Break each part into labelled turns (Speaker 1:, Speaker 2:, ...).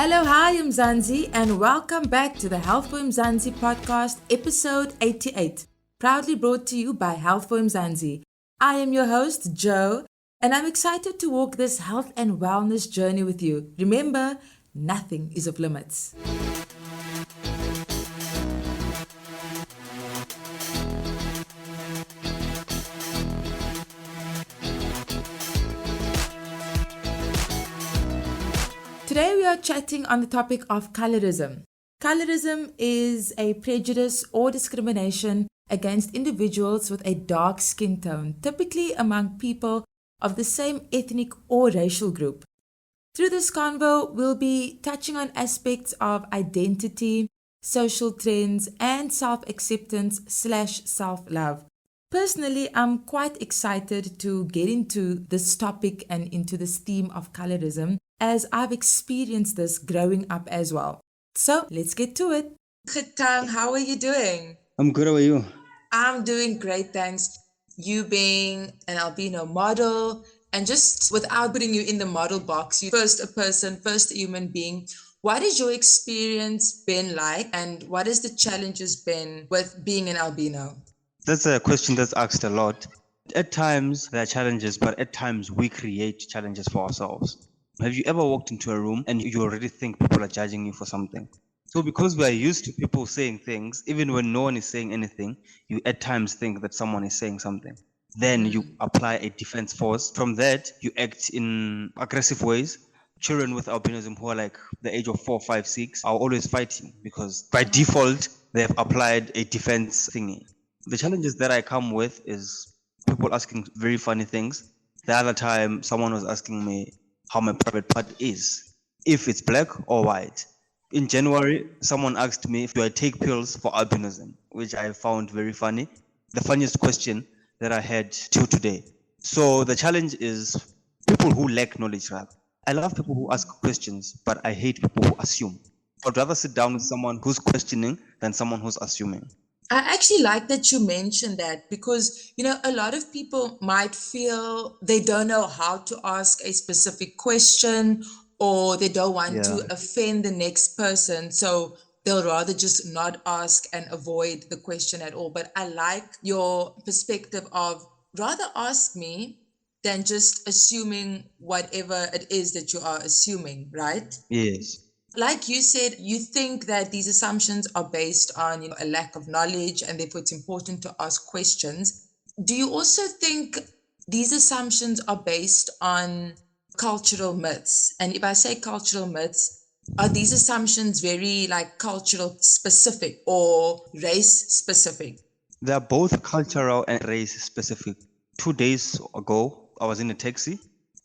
Speaker 1: Hello, hi, Mzansi, and welcome back to the Health for Mzansi podcast, episode 88, proudly brought to you by Health for Mzansi. I am your host, Joe, and I'm excited to walk this health and wellness journey with you. Remember, nothing is off limits. Today we are chatting on the topic of colorism. Colorism is a prejudice or discrimination against individuals with a dark skin tone, typically among people of the same ethnic or racial group. Through this convo, we'll be touching on aspects of identity, social trends, and self-acceptance/self-love. Personally, I'm quite excited to get into this topic and into this theme of colorism, as I've experienced this growing up as well. So let's get to it. Khethang, how are you doing?
Speaker 2: I'm good, how are you?
Speaker 1: I'm doing great, thanks. You being an albino model, and just without putting you in the model box, you first a person, first a human being. What has your experience been like, and what has the challenges been with being an albino?
Speaker 2: That's a question that's asked a lot. At times, there are challenges, but at times we create challenges for ourselves. Have you ever walked into a room and you already think people are judging you for something? So because we are used to people saying things, even when no one is saying anything, you at times think that someone is saying something. Then you apply a defense force. From that, you act in aggressive ways. Children with albinism who are like the age of 4, 5, 6 are always fighting because by default, they've applied a defense thingy. The challenges that I come with is people asking very funny things. The other time, someone was asking me how my private part is, if it's black or white. In January, someone asked me, do I take pills for albinism, which I found very funny. The funniest question that I had till today. So the challenge is people who lack knowledge, rather. I love people who ask questions, but I hate people who assume. I'd rather sit down with someone who's questioning than someone who's assuming.
Speaker 1: I actually like that you mentioned that because, a lot of people might feel they don't know how to ask a specific question or they don't want to offend the next person. So they'll rather just not ask and avoid the question at all. But I like your perspective of rather ask me than just assuming whatever it is that you are assuming, right?
Speaker 2: Yes.
Speaker 1: Like you said, you think that these assumptions are based on a lack of knowledge and therefore it's important to ask questions. Do you also think these assumptions are based on cultural myths? And if I say cultural myths, are these assumptions very like cultural specific or race specific?
Speaker 2: They are both cultural and race specific. 2 days ago, I was in a taxi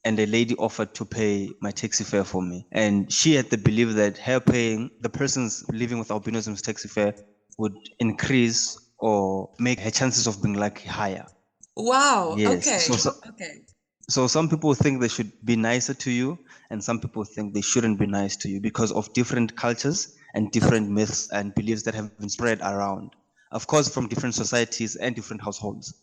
Speaker 2: and a lady offered to pay my taxi fare for me. And she had the belief that her paying the person's living with albinism's taxi fare would increase or make her chances of being lucky higher.
Speaker 1: Wow.
Speaker 2: Yes.
Speaker 1: Okay.
Speaker 2: Okay. So some people think they should be nicer to you, and some people think they shouldn't be nice to you because of different cultures and different myths and beliefs that have been spread around. Of course, from different societies and different households.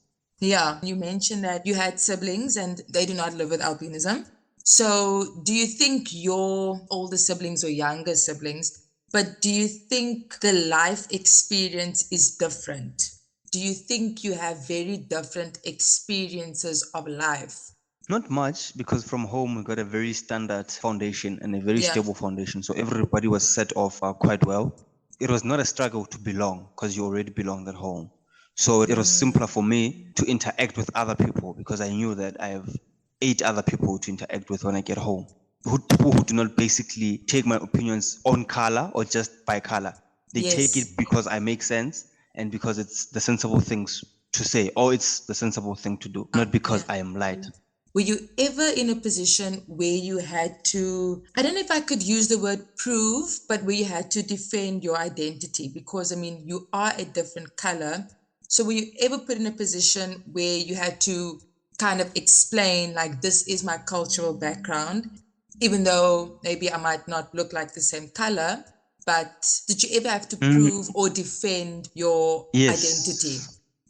Speaker 1: Yeah, you mentioned that you had siblings and they do not live with albinism. So do you think your older siblings or younger siblings, but do you think the life experience is different? Do you think you have very different experiences of life?
Speaker 2: Not much, because from home we got a very standard foundation and a very stable foundation. So everybody was set off quite well. It was not a struggle to belong because you already belonged at home. So it was simpler for me to interact with other people because I knew that I have 8 other people to interact with when I get home. People who do not basically take my opinions on color or just by color. They take it because I make sense and because it's the sensible things to say or it's the sensible thing to do, not because I am light.
Speaker 1: Were you ever in a position where you had to, I don't know if I could use the word prove, but where you had to defend your identity? Because, you are a different color. So were you ever put in a position where you had to kind of explain, like, this is my cultural background, even though maybe I might not look like the same color, but did you ever have to prove or defend your identity?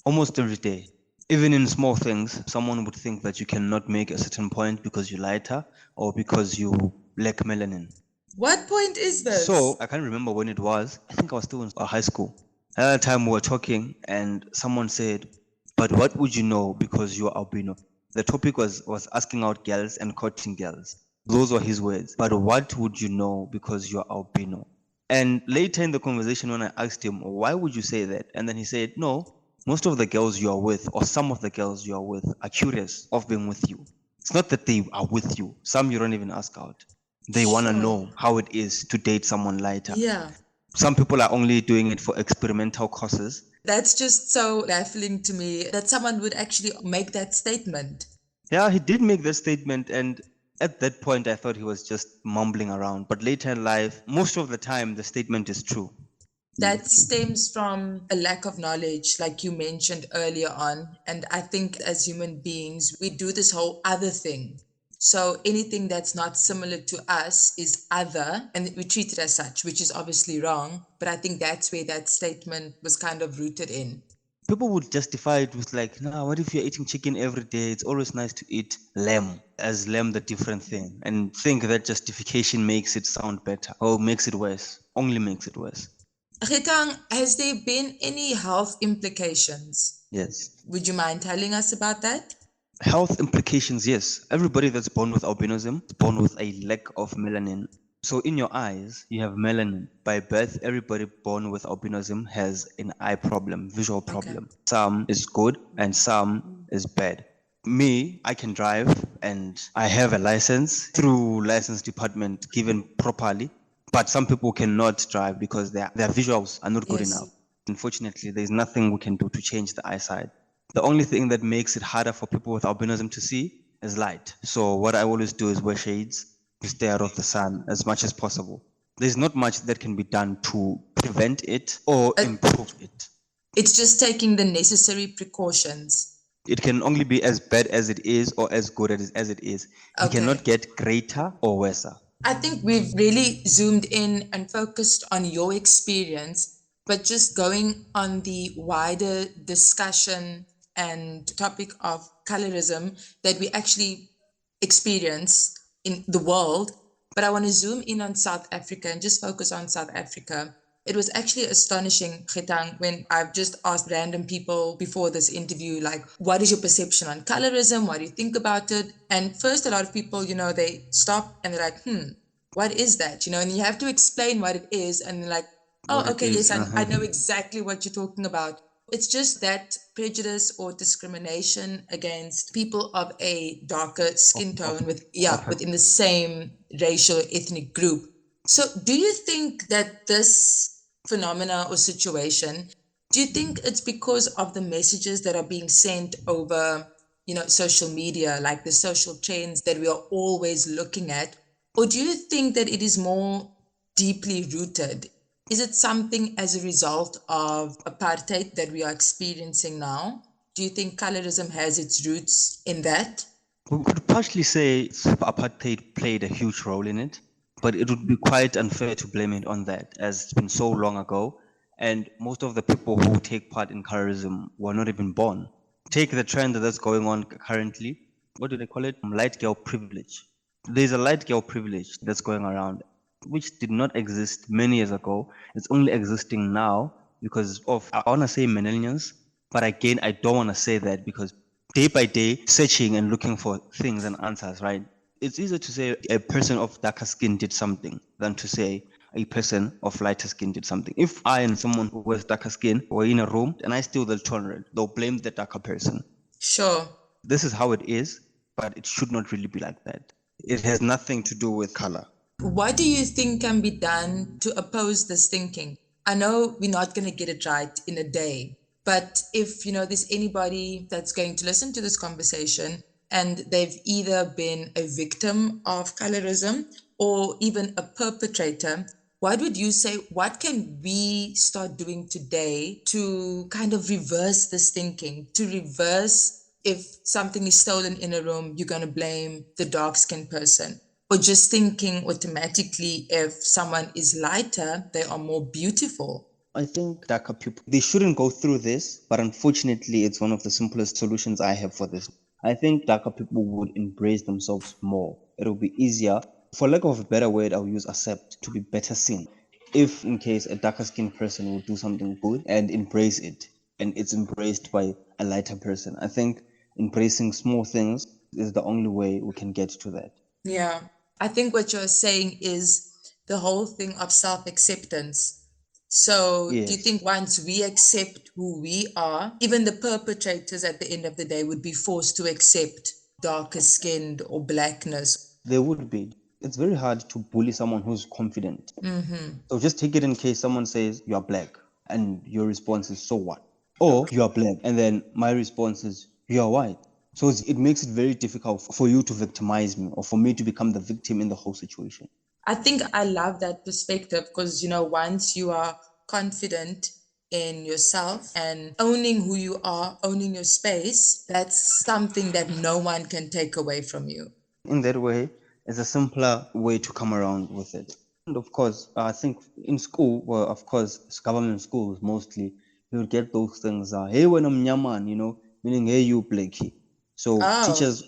Speaker 2: Almost every day. Even in small things, someone would think that you cannot make a certain point because you're lighter or because you lack melanin.
Speaker 1: What point is
Speaker 2: So
Speaker 1: this?
Speaker 2: I can't remember when it was. I think I was still in high school. At that time we were talking and someone said, but what would you know because you're albino? The topic was asking out girls and courting girls. Those were his words. But what would you know because you're albino? And later in the conversation, when I asked him, why would you say that? And then he said, no, most of the girls you are with, or some of the girls you are with, are curious of being with you. It's not that they are with you. Some you don't even ask out. They want to
Speaker 1: Sure.
Speaker 2: know how it is to date someone lighter.
Speaker 1: Yeah.
Speaker 2: Some people are only doing it for experimental causes.
Speaker 1: That's just so baffling to me that someone would actually make that statement.
Speaker 2: Yeah, he did make that statement, and at that point, I thought he was just mumbling around. But later in life, most of the time, the statement is true.
Speaker 1: That stems from a lack of knowledge, like you mentioned earlier on. And I think as human beings, we do this whole other thing. So anything that's not similar to us is other, and we treat it as such, which is obviously wrong. But I think that's where that statement was kind of rooted in.
Speaker 2: People would justify it with like, nah, what if you're eating chicken every day? It's always nice to eat lamb, as lamb the different thing, and think that justification makes it sound better or makes it worse. Only makes it worse.
Speaker 1: Khethang, has there been any health implications?
Speaker 2: Yes.
Speaker 1: Would you mind telling us about that?
Speaker 2: Health implications, yes. Everybody that's born with albinism is born with a lack of melanin. So in your eyes, you have melanin. By birth, everybody born with albinism has an eye problem, visual
Speaker 1: Okay.
Speaker 2: problem. Some is good and some is bad. Me, I can drive and I have a license through license department given properly. But some people cannot drive because their visuals are not good
Speaker 1: Yes.
Speaker 2: enough. Unfortunately, there's nothing we can do to change the eyesight. The only thing that makes it harder for people with albinism to see is light. So what I always do is wear shades to stay out of the sun as much as possible. There's not much that can be done to prevent it or improve it.
Speaker 1: It's just taking the necessary precautions.
Speaker 2: It can only be as bad as it is or as good as it is. It
Speaker 1: Okay.
Speaker 2: cannot get greater or worse.
Speaker 1: I think we've really zoomed in and focused on your experience, but just going on the wider discussion and topic of colorism that we actually experience in the world. But I want to zoom in on South Africa and just focus on South Africa. It was actually astonishing, Khethang, when I've just asked random people before this interview, like, what is your perception on colorism? What do you think about it? And first, a lot of people, they stop and they're like, what is that? And you have to explain what it is. And they're like, oh, okay, yes, I know exactly what you're talking about. It's just that prejudice or discrimination against people of a darker skin tone within the same racial ethnic group. So do you think that this phenomena or situation, do you think it's because of the messages that are being sent over, social media, like the social trends that we are always looking at? Or do you think that it is more deeply rooted? Is it something as a result of apartheid that we are experiencing now? Do you think colorism has its roots in that?
Speaker 2: We could partially say apartheid played a huge role in it, but it would be quite unfair to blame it on that, as it's been so long ago, and most of the people who take part in colorism were not even born. Take the trend that's going on currently. What do they call it? Light girl privilege. There's a light girl privilege that's going around, which did not exist many years ago. It's only existing now because of, I want to say millennials, but again, I don't want to say that because day by day, searching and looking for things and answers, right? It's easier to say a person of darker skin did something than to say a person of lighter skin did something. If I and someone who has darker skin were in a room and I still the tolerant, they'll blame the darker person.
Speaker 1: Sure.
Speaker 2: This is how it is, but it should not really be like that. It has nothing to do with color.
Speaker 1: What do you think can be done to oppose this thinking? I know we're not going to get it right in a day, but if there's anybody that's going to listen to this conversation and they've either been a victim of colorism or even a perpetrator, what would you say, what can we start doing today to kind of reverse this thinking, to reverse if something is stolen in a room, you're going to blame the dark-skinned person? Or just thinking automatically if someone is lighter, they are more beautiful?
Speaker 2: I think darker people, they shouldn't go through this, but unfortunately, it's one of the simplest solutions I have for this. I think darker people would embrace themselves more. It'll be easier For lack of a better word, I'll use accept to be better seen. If in case a darker skinned person will do something good and embrace it, and it's embraced by a lighter person, I think embracing small things is the only way we can get to that.
Speaker 1: Yeah. I think what you're saying is the whole thing of self acceptance. So, do you
Speaker 2: Yes,
Speaker 1: think once we accept who we are, even the perpetrators at the end of the day would be forced to accept darker skinned or blackness?
Speaker 2: there would be. It's very hard to bully someone who's confident.
Speaker 1: Mm-hmm.
Speaker 2: So just take it in case someone says you are black and your response is so what? Or
Speaker 1: Okay.
Speaker 2: you are black and then my response is you are white. So it makes it very difficult for you to victimize me or for me to become the victim in the whole situation.
Speaker 1: I think I love that perspective because, once you are confident in yourself and owning who you are, owning your space, that's something that no one can take away from you.
Speaker 2: In that way, it's a simpler way to come around with it. And of course, I think in school, well, of course, government schools mostly, you would get those things, hey, when I'm nyaman, meaning, hey, you blackie. So
Speaker 1: Oh,
Speaker 2: teachers,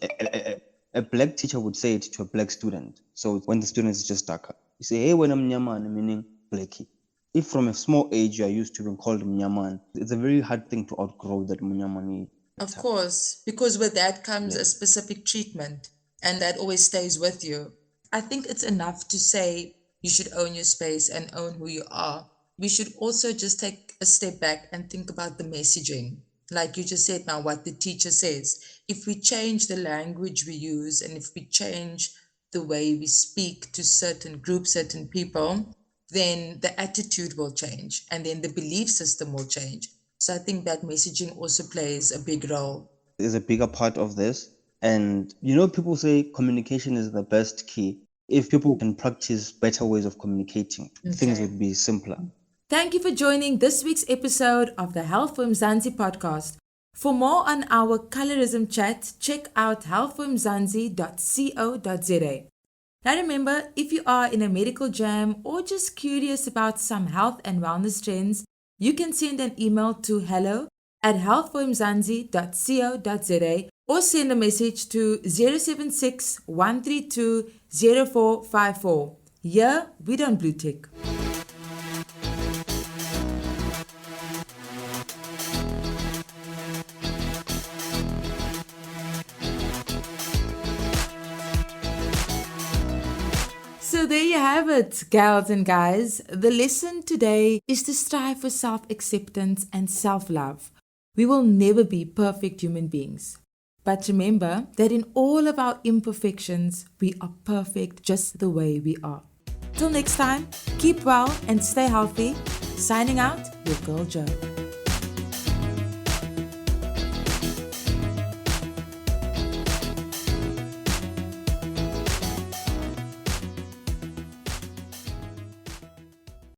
Speaker 2: a black teacher would say it to a black student. So when the student is just darker, you say, hey, when I'm nyaman, meaning blackie. If from a small age you are used to being called mnyaman, it's a very hard thing to outgrow that mnyamani
Speaker 1: of
Speaker 2: factor.
Speaker 1: course, because with that comes
Speaker 2: Yeah.
Speaker 1: a specific treatment and that always stays with you. I think it's enough to say you should own your space and own who you are. We should also just take a step back and think about the messaging. Like you just said now, what the teacher says. If we change the language we use and if we change the way we speak to certain groups, certain people, then the attitude will change and then the belief system will change. So I think that messaging also plays a big role.
Speaker 2: Is a bigger part of this. And people say communication is the best key. If people can practice better ways of communicating, things
Speaker 1: Okay.
Speaker 2: would be simpler.
Speaker 3: Thank you for joining this week's episode of the Health for Mzansi podcast. For more on our colorism chat, check out healthformzansi.co.za. Now remember, if you are in a medical jam or just curious about some health and wellness trends, you can send an email to hello@healthformzansi.co.za or send a message to 076 132 0454. Here, we don't blue tick. So there you have it, gals and guys. The lesson today is to strive for self-acceptance and self-love. We will never be perfect human beings. But remember that in all of our imperfections, we are perfect just the way we are. Till next time, keep well and stay healthy. Signing out, your girl Jo.